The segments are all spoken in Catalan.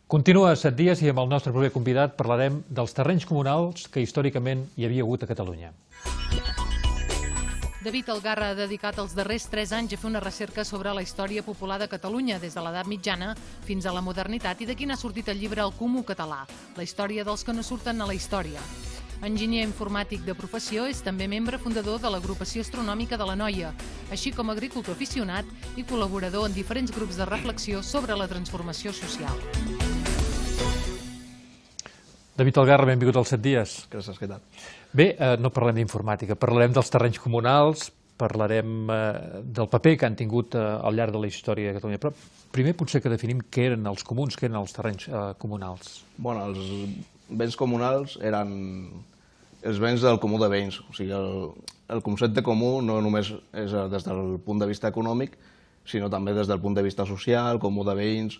Continua 7 dies i amb el nostre proper convidat parlarem dels terrenys comunals que històricament hi havia hagut a Catalunya. David Algarra ha dedicat els darrers 3 anys a fer una recerca sobre la història popular de Catalunya, des de l'edat mitjana fins a la modernitat, i d'aquí n'ha sortit el llibre El Comú Català, la història dels que no surten a la història. Enginyer informàtic de professió, és també membre fundador de l'Agrupació Astronòmica de l'Anoia, així com agricultor aficionat i col·laborador en diferents grups de reflexió sobre la transformació social. David Algarra, benvingut als 7 dies. Gràcies, què tal? Bé, no parlarem d'informàtica, parlarem dels terrenys comunals, parlarem del paper que han tingut al llarg de la història de Catalunya, però primer potser que definim què eren els comuns, què eren els terrenys comunals. Bueno, els béns comunals eren els béns del comú de béns, o sigui, el concepte comú no només és des del punt de vista econòmic, sinó també des del punt de vista social, comú de béns,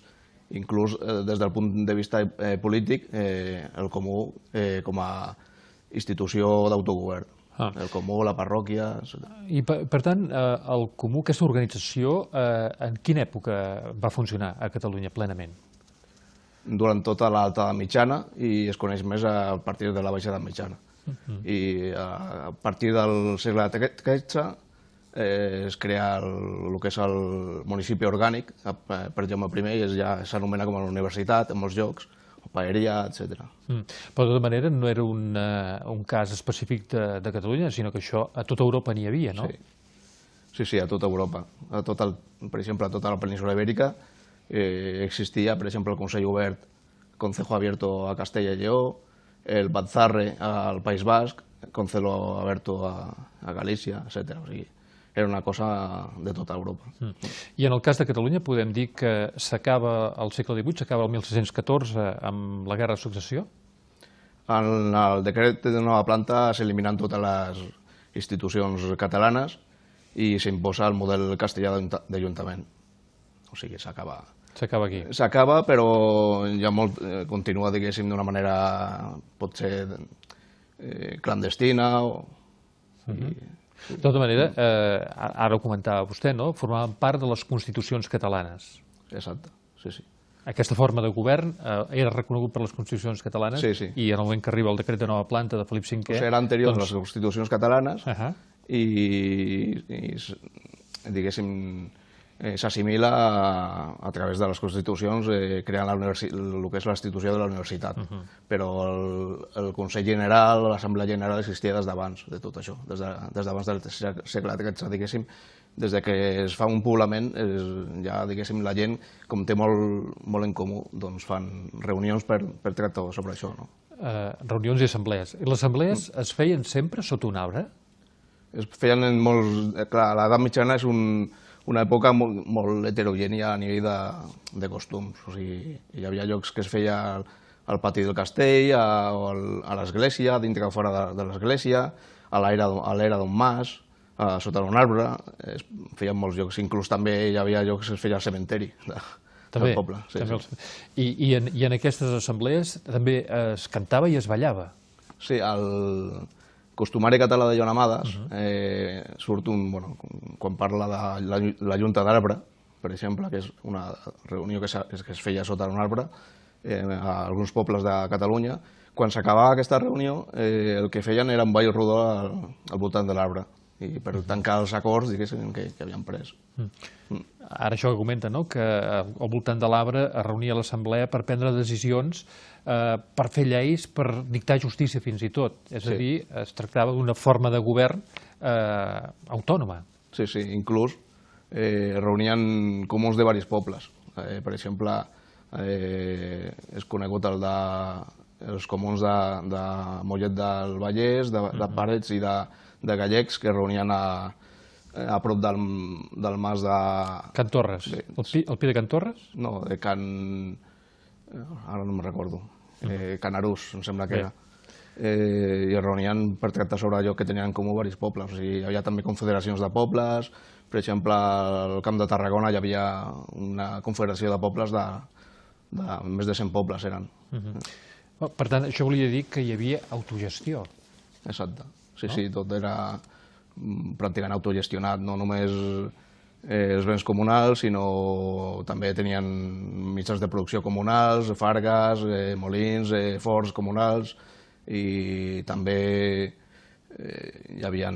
inclús des del punt de vista polític, el comú com a institució d'autogovern, el comú, la parròquia, etc. I per tant, el comú, aquesta organització, en quina època va funcionar a Catalunya plenament? Durant tota l'alta mitjana i es coneix més a partir de la baixa edat mitjana. I a partir del segle XIII es crea el que és el municipi orgànic per Jaume I i ja s'anomena com a universitat en molts llocs, o paeria, etc. Però de tota manera no era un cas específic de Catalunya, sinó que això a tota Europa n'hi havia, no? Sí, a tota Europa. Per exemple, a tota la península ibèrica existia, per exemple, el Consell Obert, Concejo Abierto a Castella i Lleó, el Batzarre al País Basc, Concelo Abierto a Galícia, etc. O sigui, era una cosa de tota Europa. I en el cas de Catalunya podem dir que s'acaba al segle XVIII, s'acaba el 1614 amb la Guerra de Successió? En el decret de nova planta s'eliminen totes les institucions catalanes i s'imposa el model castellà d'ajuntament. O sigui, s'acaba. S'acaba aquí. S'acaba, però ja continua, diguéssim, d'una manera potser clandestina. De tota manera, ara ho comentava vostè, no? Formaven part de les constitucions catalanes. Exacte, sí. Aquesta forma de govern era reconegut per les constitucions catalanes i en el moment que arriba el decret de nova planta de Felip V... Era anterior a les constitucions catalanes i diguéssim, s'assimila a través de les constitucions creant el que és la institució de la universitat. Però el Consell General, l'Assemblea General existia des d'abans de tot això, des d'abans del segle XIII, diguéssim. Des que es fa un poblament, ja, diguéssim, la gent, com té molt en comú, doncs fan reunions per tractar sobre això. Reunions i assemblees. I les assemblees es feien sempre sota un arbre? Es feien en molts... Clar, l'edat mitjana és una època molt heterogènia a nivell de costums. O sigui, hi havia llocs que es feia al pati del castell, a l'església, dintre o fora de l'església, a l'era d'un mas, sota un arbre, es feien molts llocs. Inclús també hi havia llocs que es feia al cementeri del poble. I en aquestes assemblees també es cantava i es ballava? Sí, el costumari català de Joan Amades surt quan parla de la Junta d'Arbre, per exemple, que és una reunió que es feia sota un arbre a alguns pobles de Catalunya. Quan s'acabava aquesta reunió, el que feien era un ball rodó al voltant de l'arbre, i per tancar els acords, diguéssim, que havien pres. Ara això que comenta, que al voltant de l'arbre es reunia l'assemblea per prendre decisions, per fer lleis, per dictar justícia fins i tot. És a dir, es tractava d'una forma de govern autònoma. Sí, inclús es reunien comuns de diversos pobles. Per exemple, és conegut els comuns de Mollet del Vallès, de Parets i de Gallecs, que es reunien a prop del mas de... Can Torres. El pi de Can Torres? No, de Can... Ara no me'n recordo. Can Arús, em sembla que era. I es reunien per tractar sobre allò que tenien en comú diversos pobles. O sigui, hi havia també confederacions de pobles. Per exemple, al Camp de Tarragona hi havia una confederació de pobles de més de 100 pobles eren. Per tant, això volia dir que hi havia autogestió. Exacte. Sí, tot era pràcticament autogestionat, no només els béns comunals, sinó també tenien mitjans de producció comunals, fargues, molins, forns comunals, i també hi havia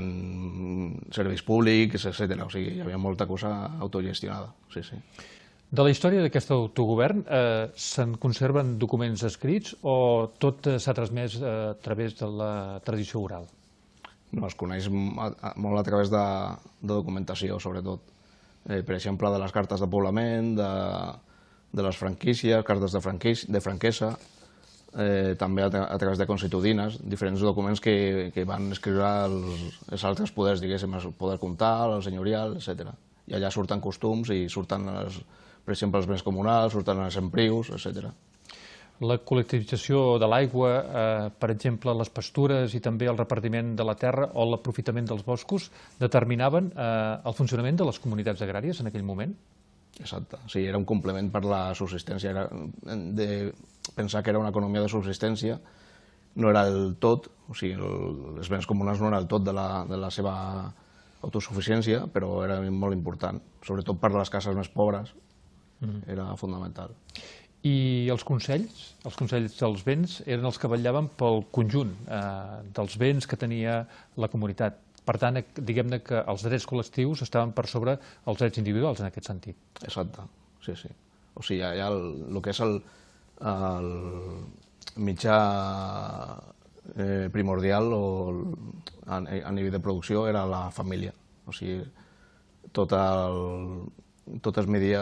serveis públics, etc. O sigui, hi havia molta cosa autogestionada. Sí, sí. De la història d'aquest autogovern se'n conserven documents escrits o tot s'ha transmès a través de la tradició oral? No, es coneix molt a través de documentació, sobretot. Per exemple, de les cartes de poblament, de les franquícies, cartes de franquesa, també a través de constitudines, diferents documents que van escriure els altres poders, diguéssim, el poder comtal, el senyorial, etc. I allà surten costums i surten, per exemple, els béns comunals, surten els emprius, etc. La col·lectivització de l'aigua, per exemple, les pastures i també el repartiment de la terra o l'aprofitament dels boscos determinaven el funcionament de les comunitats agràries en aquell moment? Exacte. Sí, era un complement per la subsistència. De pensar que era una economia de subsistència no era el tot, o sigui, els béns comunals no era el tot de la seva autosuficiència, però era molt important, sobretot per les cases més pobres, era fundamental. I els consells dels béns eren els que vetllaven pel conjunt dels béns que tenia la comunitat. Per tant, diguem-ne que els drets col·lectius estaven per sobre els drets individuals en aquest sentit. Exacte, sí, sí. O sigui, ja el que és el mitjà primordial a nivell de producció era la família. O sigui, tot es media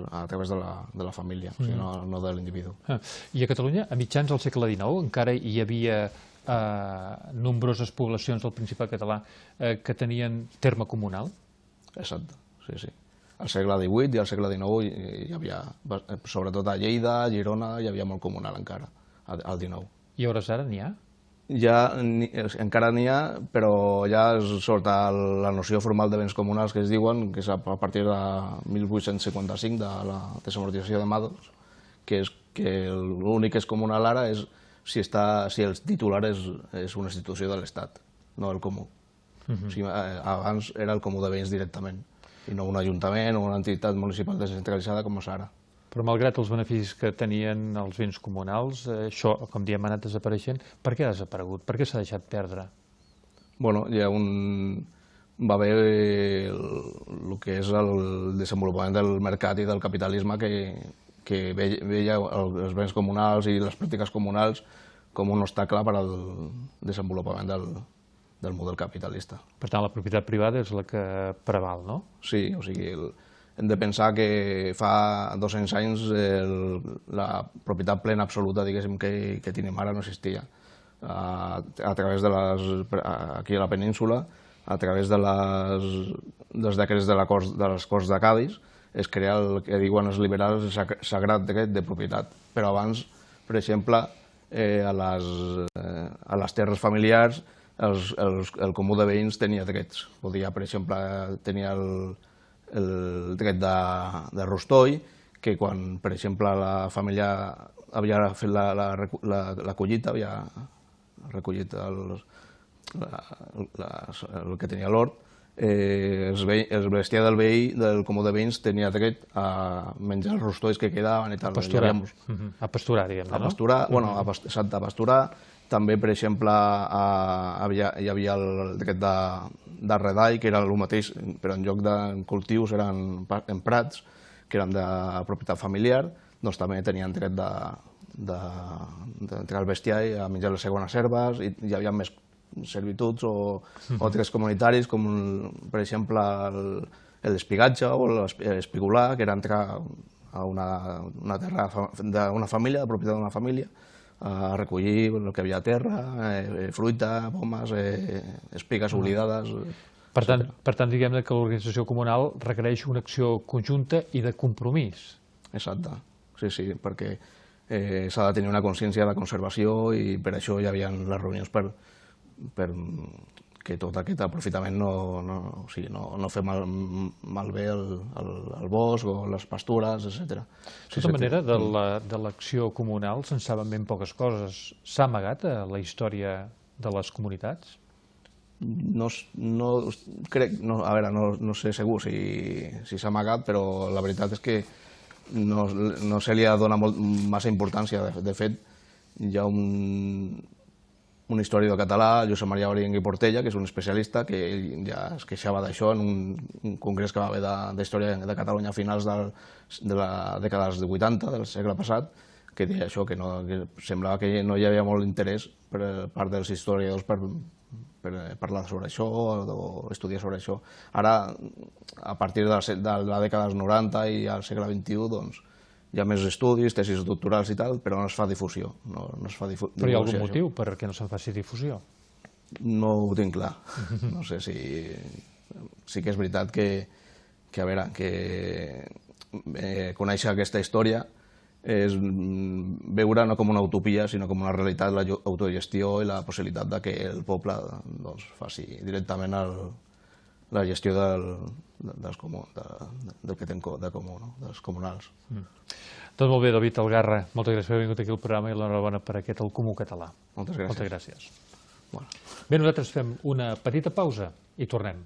a través de la família, o sigui, no de l'individu. I a Catalunya, a mitjans del segle XIX, encara hi havia nombroses poblacions del Principat català que tenien terme comunal? Exacte, sí, sí. Al segle XVIII i al segle XIX hi havia, sobretot a Lleida, a Girona, hi havia molt comunal encara, al XIX. I a hores d'ara n'hi ha? Encara n'hi ha, però ja surt la noció formal de béns comunals que es diuen, que és a partir de 1855, de la desamortització de Madox, que és que l'únic que és comunal ara és si el titular és una institució de l'Estat, no el comú. O sigui, abans era el comú de béns directament, i no un ajuntament o una entitat municipal descentralitzada com és ara. Però malgrat els beneficis que tenien els béns comunals, això, com diem, ha anat desapareixent. Per què ha desaparegut? Per què s'ha deixat perdre? Bueno, va haver el que és el desenvolupament del mercat i del capitalisme que veia els béns comunals i les pràctiques comunals com un obstacle per al desenvolupament del model capitalista. Per tant, la propietat privada és la que preval, no? Sí, o sigui, hem de pensar que fa 200 anys la propietat plena absoluta, diguéssim, que tenim ara no existia. A través aquí a la península, a través dels decrets de les Corts de Cadis, es crea el que diuen els liberals el sagrat dret de propietat. Però abans, per exemple, a les terres familiars, el comú de veïns tenia drets. Podia, per exemple, tenia el dret de rostoll, que quan, per exemple, la família havia fet la collita, havia recollit el que tenia l'hort, el bestiar del veí, del comú de veïns, tenia dret a menjar els rostolls que quedaven i tal. A pasturar, diguem-ne, no? A pasturar, bueno, exacte, a pasturar. També, per exemple, hi havia el dret d'arredall, que era el mateix, però en lloc de cultius eren en prats, que eren de propietat familiar, doncs també tenien dret d'entrar al bestiar a menjar les segones herbes, i hi havia més servituds o drets comunitaris, com per exemple l'espigatge o l'espigolar, que era entrar a una terra d'una família, de propietat d'una família, a recollir el que havia a terra, fruita, pomes, espigues oblidades. Per tant, diguem-ne que l'organització comunal requereix una acció conjunta i de compromís. Exacte, sí, perquè s'ha de tenir una consciència de conservació i per això hi havia les reunions per que tot aquest aprofitament no fer malbé el bosc o les pastures, etc. De tota manera, de l'acció comunal se'n saben ben poques coses. S'ha amagat a la història de les comunitats? a veure, no sé segur si s'ha amagat, però la veritat és que no se li ha donat massa importància. De fet, hi ha un historiador català, Josep Maria Orienga i Portella, que és un especialista, que ell ja es queixava d'això en un congrés que va haver d'història de Catalunya a finals de la dècada dels 80 del segle passat, que deia això, que semblava que no hi havia molt interès per part dels historiadors per parlar sobre això o estudiar sobre això. Ara, a partir de la dècada dels 90 i al segle XXI, doncs, hi ha més estudis, tesis doctorals i tal, però no es fa difusió. Però hi ha algun motiu per què no se'n faci difusió? No ho tinc clar. No sé si... Sí que és veritat que conèixer aquesta història és veure no com una utopia, sinó com una realitat, l'autogestió i la possibilitat que el poble faci directament la gestió del que té de comú, dels comunals. Doncs molt bé, David Algarra, moltes gràcies per haver vingut aquí al programa i l'enhorabona per aquest El Comú Català. Moltes gràcies. Moltes gràcies. Bé, nosaltres fem una petita pausa i tornem.